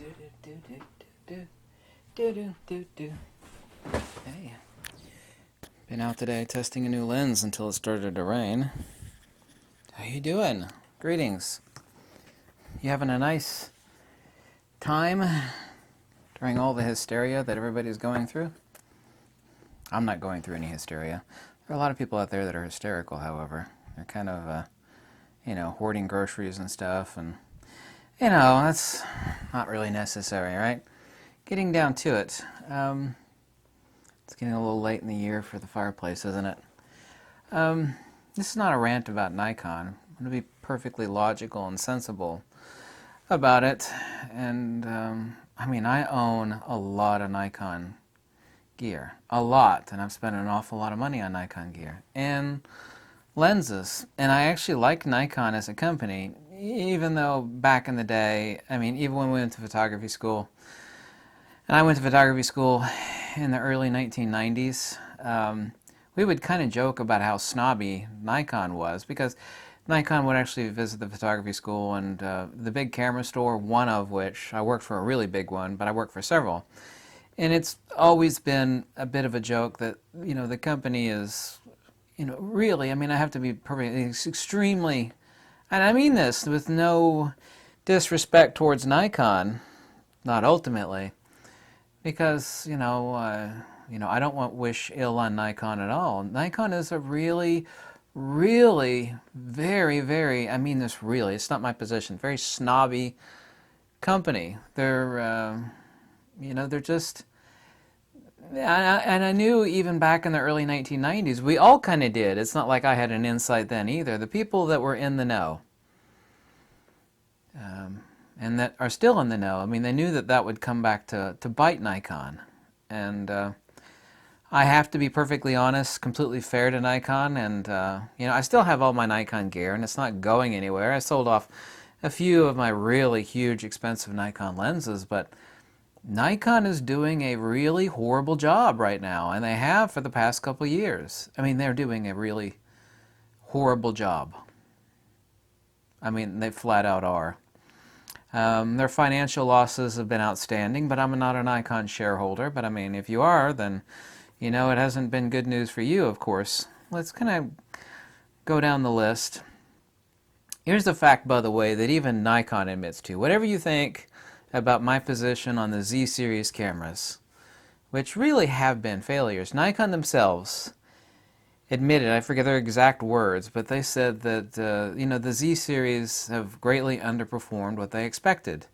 Hey, been out today testing a new lens until it started to rain. How you doing? Greetings. You having a nice time during all the hysteria that everybody's going through? I'm not going through any hysteria. There are a lot of people out there that are hysterical, however. They're kind of, hoarding groceries and stuff, and, that's not really necessary, right? Getting down to it, it's getting a little late in the year for the fireplace, isn't it? This is not a rant about Nikon. I'm going to be perfectly logical and sensible about it. And, I own a lot of Nikon gear. A lot. And I've spent an awful lot of money on Nikon gear. And lenses. And I actually like Nikon as a company, even though back in the day, even when we went to photography school, and I went to photography school in the early 1990s, we would kind of joke about how snobby Nikon was, because Nikon would actually visit the photography school, and the big camera store, one of which, I worked for a really big one, but I worked for several. And it's always been a bit of a joke that, the company is, really, I have to be perfect, it's extremely, and I mean this with no disrespect towards Nikon, not ultimately, because, I don't want wish ill on Nikon at all. Nikon is a really, really, very, very, I mean this really, it's not my position, very snobby company. They're, they're just, and I knew even back in the early 1990s, we all kind of did. It's not like I had an insight then either. The people that were in the know, and that are still in the know, they knew that that would come back to bite Nikon. And I have to be perfectly honest, completely fair to Nikon, and I still have all my Nikon gear, and it's not going anywhere. I sold off a few of my really huge, expensive Nikon lenses, but Nikon is doing a really horrible job right now, and they have for the past couple of years. They're doing a really horrible job. They flat out are. Their financial losses have been outstanding, but I'm not a Nikon shareholder. But if you are, then it hasn't been good news for you, of course. Let's kind of go down the list. Here's the fact, by the way, that even Nikon admits to. Whatever you think about my position on the Z series cameras, which really have been failures, Nikon themselves admitted, I forget their exact words, but they said that the Z series have greatly underperformed what they expected.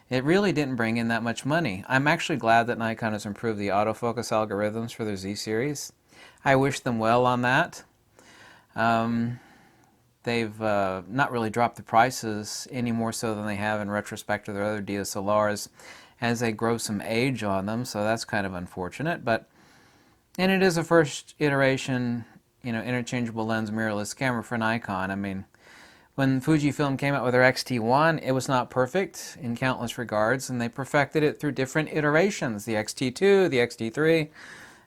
It really didn't bring in that much money. I'm actually glad that Nikon has improved the autofocus algorithms for their Z series. I wish them well on that. They've not really dropped the prices any more so than they have in retrospect to their other DSLRs as they grow some age on them, so that's kind of unfortunate. And it is a first iteration, interchangeable lens mirrorless camera for Nikon. When Fujifilm came out with their X-T1, it was not perfect in countless regards, and they perfected it through different iterations. The X-T2, the X-T3,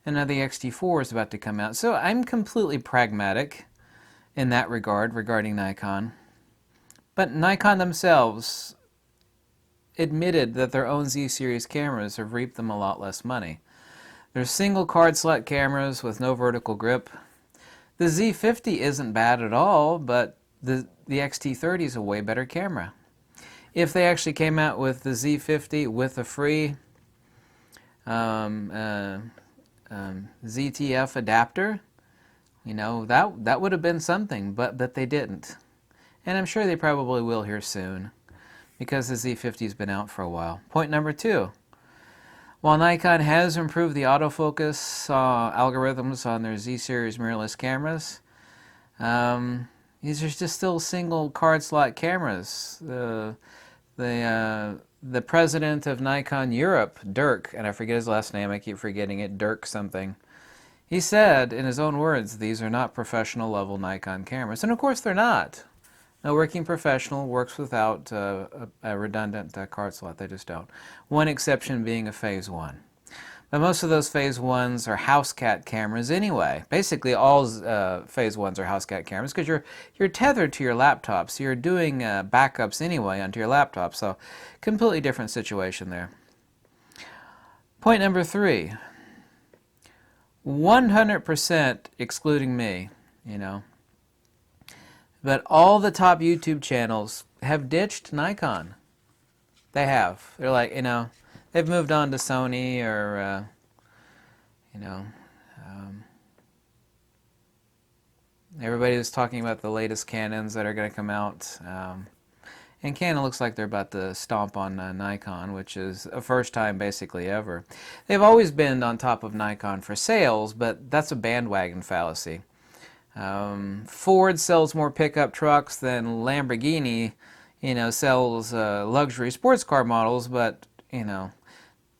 and now the X-T4 is about to come out. So I'm completely pragmatic in that regard, regarding Nikon. But Nikon themselves admitted that their own Z-series cameras have reaped them a lot less money. They're single card slot cameras with no vertical grip. The Z50 isn't bad at all, but the X-T30 is a way better camera. If they actually came out with the Z50 with a free ZTF adapter, that would have been something, but they didn't. And I'm sure they probably will here soon, because the Z50 has been out for a while. Point number 2. While Nikon has improved the autofocus algorithms on their Z-series mirrorless cameras, these are just still single card slot cameras. The president of Nikon Europe, Dirk, and I forget his last name, I keep forgetting it, Dirk something, he said, in his own words, these are not professional level Nikon cameras. And of course they're not. No working professional works without a redundant card slot. They just don't. One exception being a phase 1. But most of those Phase 1s are house cat cameras anyway. Basically, all Phase 1s are house cat cameras because you're tethered to your laptop, so you're doing backups anyway onto your laptop. So, completely different situation there. Point number 3, 100% excluding me, you know. But all the top YouTube channels have ditched Nikon. They have. They're like, you know, they've moved on to Sony or, you know, everybody was talking about the latest Canons that are going to come out. And Canon looks like they're about to stomp on Nikon, which is a first time basically ever. They've always been on top of Nikon for sales, but that's a bandwagon fallacy. Ford sells more pickup trucks than Lamborghini, you know, sells luxury sports car models, but, you know,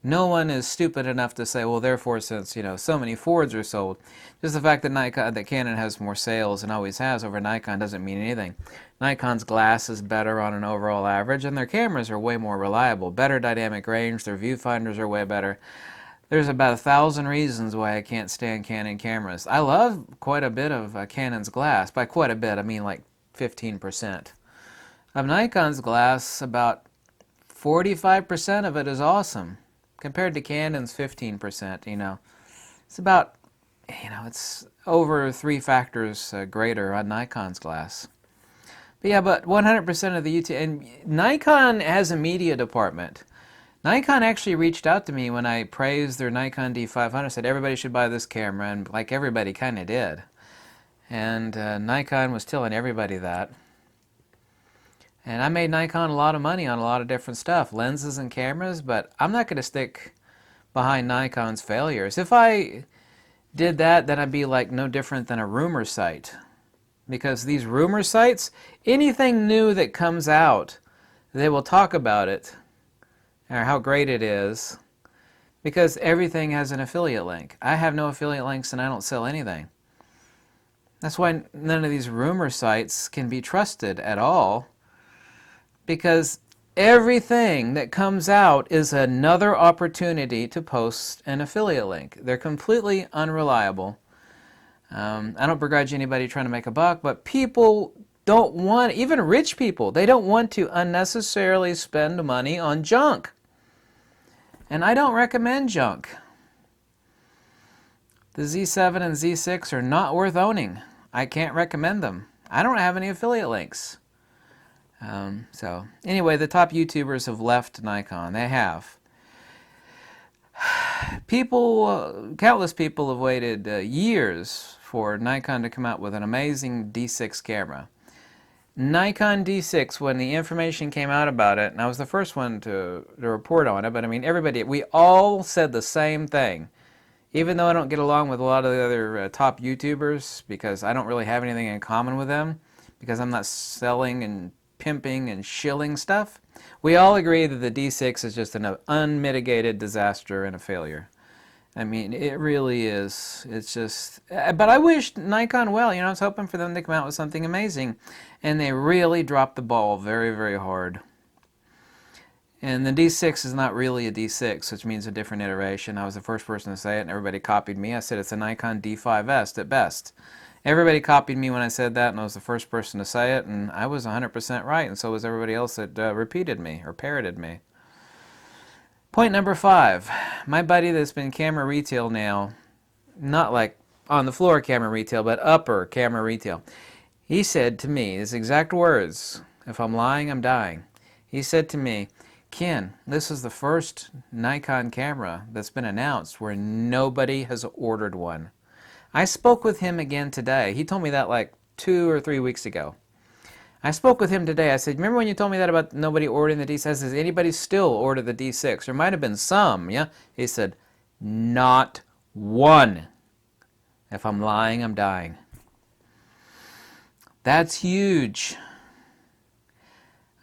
no one is stupid enough to say, well, therefore, since, you know, so many Fords are sold, just the fact that Canon has more sales and always has over Nikon doesn't mean anything. Nikon's glass is better on an overall average, and their cameras are way more reliable. Better dynamic range, their viewfinders are way better. There's about 1,000 reasons why I can't stand Canon cameras. I love quite a bit of Canon's glass. By quite a bit, I mean like 15%. Of Nikon's glass, about 45% of it is awesome, compared to Canon's 15%, you know. It's about, you know, it's over 3 factors greater on Nikon's glass. But yeah, but 100% of the YouTube, and Nikon has a media department. Nikon actually reached out to me when I praised their Nikon D500, said everybody should buy this camera, and like everybody kind of did. And Nikon was telling everybody that. And I made Nikon a lot of money on a lot of different stuff, lenses and cameras, but I'm not going to stick behind Nikon's failures. If I did that, then I'd be like no different than a rumor site. Because these rumor sites, anything new that comes out, they will talk about it, or how great it is, because everything has an affiliate link. I have no affiliate links and I don't sell anything. That's why none of these rumor sites can be trusted at all, because everything that comes out is another opportunity to post an affiliate link. They're completely unreliable. I don't begrudge anybody trying to make a buck, but people don't want, even rich people, they don't want to unnecessarily spend money on junk. And I don't recommend junk. The Z7 and Z6 are not worth owning. I can't recommend them. I don't have any affiliate links. So anyway, the top YouTubers have left Nikon. They have. People, countless people have waited years for Nikon to come out with an amazing D6 camera. Nikon D6, when the information came out about it, and I was the first one to report on it, but I mean everybody, we all said the same thing. Even though I don't get along with a lot of the other top YouTubers, because I don't really have anything in common with them, because I'm not selling and pimping and shilling stuff, we all agree that the D6 is just an unmitigated disaster and a failure. I mean, it really is. It's just, but I wish Nikon well. You know, I was hoping for them to come out with something amazing, and they really dropped the ball very, very hard. And the D6 is not really a D6, which means a different iteration. I was the first person to say it, and everybody copied me. I said it's a Nikon D5S at best. Everybody copied me when I said that, and I was the first person to say it, and I was 100% right, and so was everybody else that repeated me or parroted me. Point number 5. My buddy that's been camera retail now, not like on the floor camera retail, but upper camera retail. He said to me, his exact words, if I'm lying, I'm dying. He said to me, Ken, this is the first Nikon camera that's been announced where nobody has ordered one. I spoke with him again today. He told me that like 2 or 3 weeks ago. I spoke with him today. I said, remember when you told me that about nobody ordering the D6? Has anybody still ordered the D6? There might have been some, yeah? He said, not one. If I'm lying, I'm dying. That's huge.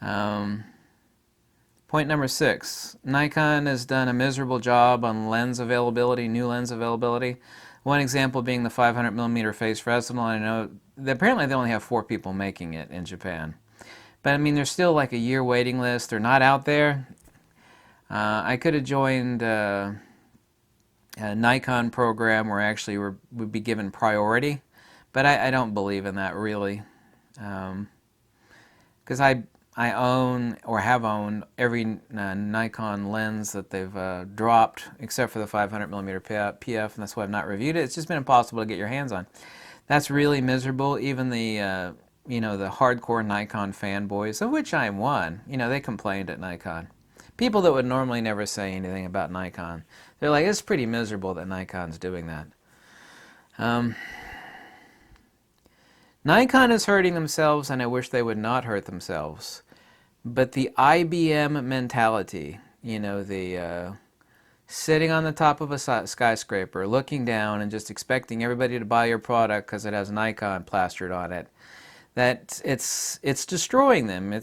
Point number 6. Nikon has done a miserable job on lens availability, new lens availability. One example being the 500mm Phase Fresnel. I know apparently they only have 4 people making it in Japan. But I mean, there's still like a year waiting list. They're not out there. I could have joined Nikon program where actually would be given priority, but I don't believe in that really, because I own or have owned every Nikon lens that they've dropped except for the 500mm PF, and that's why I've not reviewed it. It's just been impossible to get your hands on. That's really miserable. Even the the hardcore Nikon fanboys, of which I am one, they complained at Nikon. People that would normally never say anything about Nikon. They're like, it's pretty miserable that Nikon's doing that. Nikon is hurting themselves, and I wish they would not hurt themselves. But the IBM mentality, the sitting on the top of a skyscraper, looking down and just expecting everybody to buy your product because it has Nikon plastered on it, that it's destroying them.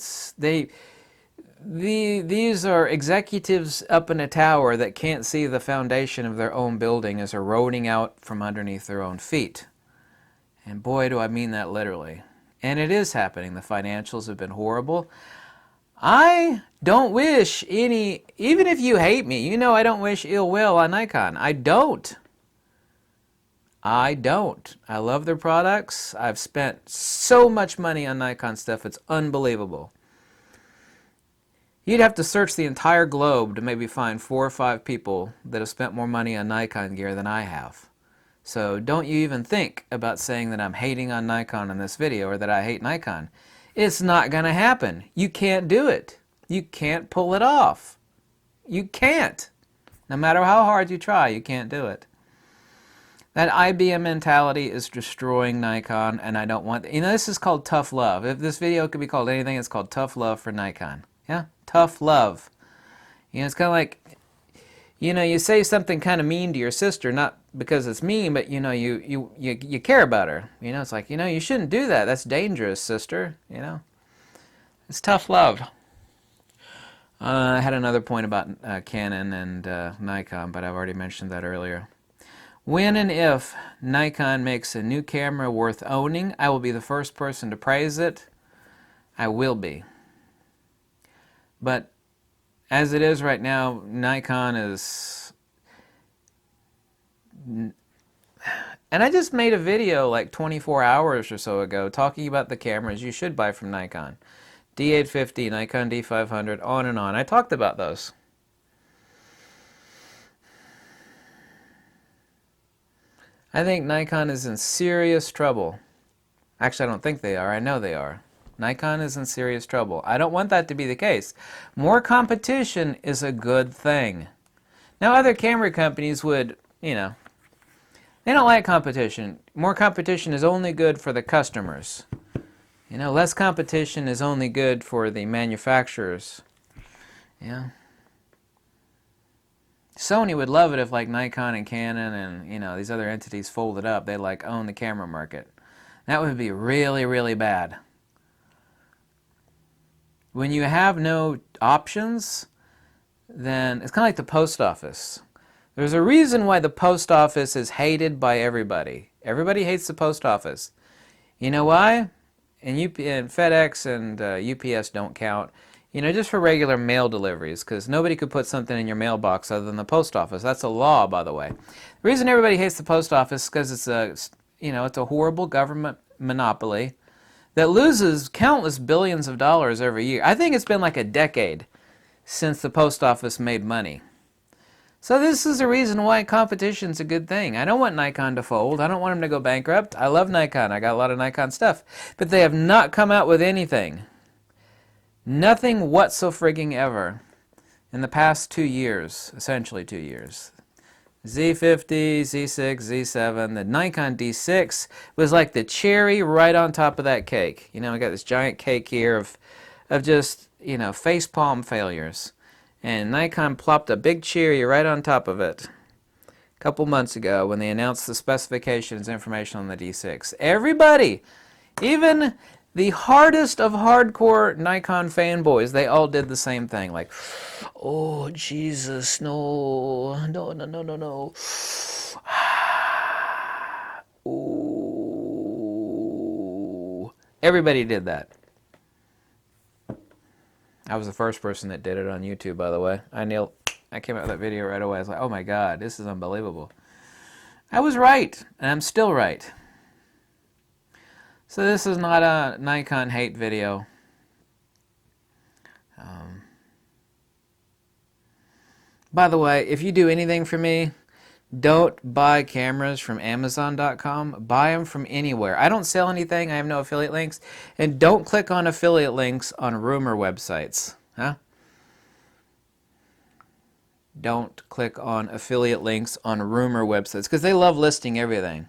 These are executives up in a tower that can't see the foundation of their own building as eroding out from underneath their own feet. And boy, do I mean that literally. And it is happening. The financials have been horrible. I don't wish any, even if you hate me, I don't wish ill will on Nikon. I don't. I love their products. I've spent so much money on Nikon stuff, it's unbelievable. You'd have to search the entire globe to maybe find 4 or 5 people that have spent more money on Nikon gear than I have. So don't you even think about saying that I'm hating on Nikon in this video or that I hate Nikon. It's not going to happen. You can't do it. You can't pull it off. You can't. No matter how hard you try, you can't do it. That IBM mentality is destroying Nikon, and I don't want... this is called tough love. If this video could be called anything, it's called tough love for Nikon. Yeah? Tough love. It's kind of like... you say something kind of mean to your sister, not because it's mean, but you care about her. It's like, you shouldn't do that. That's dangerous, sister. It's tough love. I had another point about Canon and Nikon, but I've already mentioned that earlier. When and if Nikon makes a new camera worth owning, I will be the first person to praise it. I will be. But as it is right now, Nikon is... And I just made a video like 24 hours or so ago talking about the cameras you should buy from Nikon. D850, Nikon D500, on and on. I talked about those. I think Nikon is in serious trouble. Actually, I don't think they are. I know they are. Nikon is in serious trouble. I don't want that to be the case. More competition is a good thing. Now, other camera companies would, they don't like competition. More competition is only good for the customers. Less competition is only good for the manufacturers. Yeah. Sony would love it if like Nikon and Canon and these other entities folded up. They like own the camera market. That would be really, really bad. When you have no options, then it's kind of like the post office. There's a reason why the post office is hated by everybody. Everybody hates the post office. You know why? And FedEx and UPS don't count. Just for regular mail deliveries, because nobody could put something in your mailbox other than the post office. That's a law, by the way. The reason everybody hates the post office is because it's a horrible government monopoly that loses countless billions of dollars every year. I think it's been like a decade since the post office made money. So this is the reason why competition's a good thing. I don't want Nikon to fold. I don't want them to go bankrupt. I love Nikon. I got a lot of Nikon stuff. But they have not come out with anything. Nothing whatso-frigging-ever in the past 2 years, essentially 2 years. Z50, Z6, Z7, the Nikon D6 was like the cherry right on top of that cake. I got this giant cake here of just, facepalm failures. And Nikon plopped a big cherry right on top of it a couple months ago when they announced the specifications information on the D6. Everybody, even the hardest of hardcore Nikon fanboys, they all did the same thing. Like, oh, Jesus, no. Ooh. Everybody did that. I was the first person that did it on YouTube, by the way. I nailed I came out with that video right away. I was like, oh my God, this is unbelievable. I was right, and I'm still right. So this is not a Nikon hate video. By the way, if you do anything for me, don't buy cameras from Amazon.com. Buy them from anywhere. I don't sell anything. I have no affiliate links. And don't click on affiliate links on rumor websites. Huh? Don't click on affiliate links on rumor websites because they love listing everything.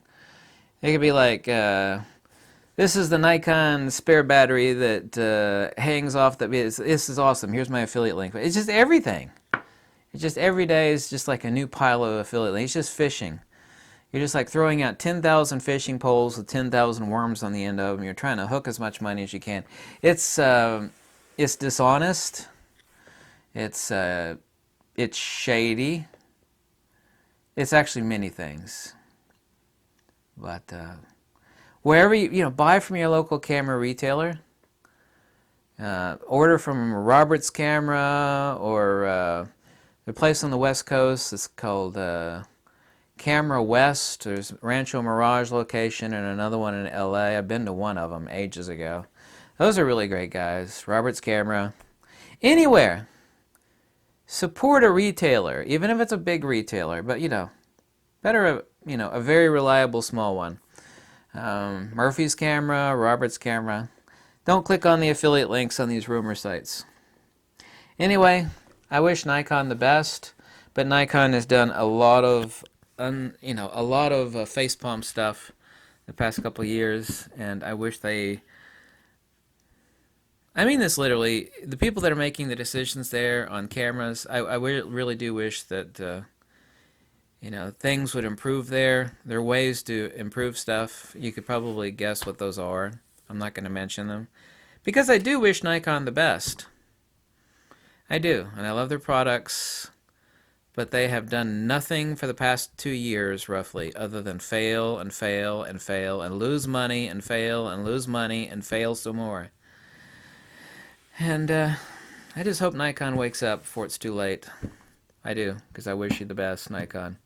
They could be like, this is the Nikon spare battery that hangs off the... This is awesome. Here's my affiliate link. It's just everything. It's just every day is just like a new pile of affiliate links. It's just fishing. You're just like throwing out 10,000 fishing poles with 10,000 worms on the end of them. You're trying to hook as much money as you can. It's dishonest. It's shady. It's actually many things. But wherever you buy from your local camera retailer. Order from Robert's Camera or the place on the West Coast is called Camera West. There's Rancho Mirage location and another one in LA. I've been to one of them ages ago. Those are really great guys. Robert's Camera. Anywhere. Support a retailer, even if it's a big retailer. But, better, a very reliable small one. Murphy's Camera, Robert's Camera. Don't click on the affiliate links on these rumor sites. Anyway, I wish Nikon the best, but Nikon has done a lot of, facepalm stuff the past couple of years, and I wish they. I mean this literally. The people that are making the decisions there on cameras, I really do wish that, things would improve there. There are ways to improve stuff. You could probably guess what those are. I'm not going to mention them, because I do wish Nikon the best. I do, and I love their products, but they have done nothing for the past 2 years, roughly, other than fail and fail and fail and lose money and fail and lose money and fail some more. And I just hope Nikon wakes up before it's too late. I do, because I wish you the best, Nikon.